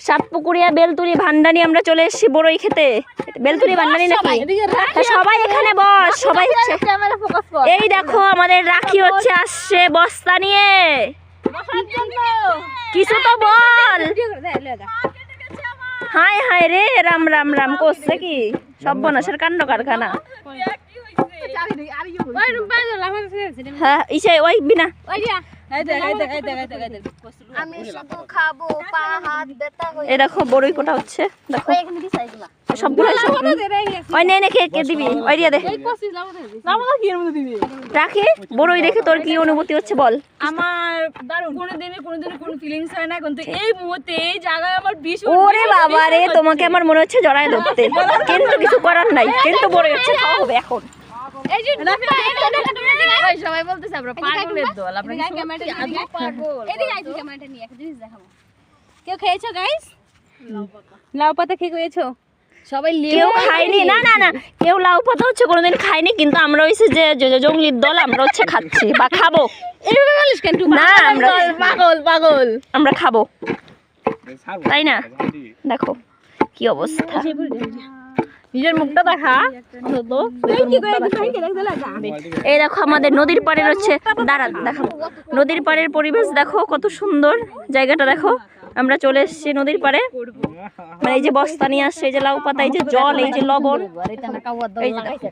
সাতপুকুরিয়া বেলতুরি ভান্ডানি আমরা চলে এসেছি বড়ই খেতে। বেলতুরি ভান্ডানি নাকি? সবাই এখানে বস, সবাই এই দেখো আমাদের রাখি হচ্ছে আসছে বস্তা নিয়ে। কিছু তো বল। হায় হায় রে, রাম রাম রাম করছে কি সর্বনাশের কাণ্ড কারখানা। হ্যাঁ ইসে ওই বিনা এই দেখো বড়ই কোটা হচ্ছে, দেখো সবগুলো ওই নে কে দিবি ওই দিয়া দে রাখি। বড়ই দেখে তোর কি অনুভূতি হচ্ছে বল? আমার দারুণ, কোনোদিনই কোনো ফিলিংস হয় না, কিন্তু এই মুহূর্তে এই জায়গায় আমার ভীষণ। ওরে বাবা রে, তোমাকে আমার মনে হচ্ছে জড়ায় ধরতে, কিন্তু কিছু করার নাই, কিন্তু বড়ই হচ্ছে খাওয়া হবে এখন। সবাই বলতেছে আমরা পাগলের দল, আমরা পাগল। কেউ খেয়েছো গাইস? লাউ পাতা খেয়েছো? সবাই কেউ খায়নি, না না না কেউ লাউ পাতা হচ্ছে কোনোদিন খায়নি, কিন্তু আমরা হচ্ছে যে জঙ্গলির দল আমরা হচ্ছে খাচ্ছি বা খাবো না। আমরা পাগল আমরা খাবো, তাই না? দেখো কি অবস্থা, নিজের মুখটা দেখা। এই দেখো আমাদের নদীর পাড়ের হচ্ছে দাঁড়া দেখো নদীর পাড়ের পরিবেশ দেখো কত সুন্দর জায়গাটা। দেখো আমরা চলে এসেছি নদীর পাড়ে, মানে এই যে বস্তা নিয়ে আসছে, এই যে লাউ পাতা, এই যে জল, এই যে লবণ, এই যে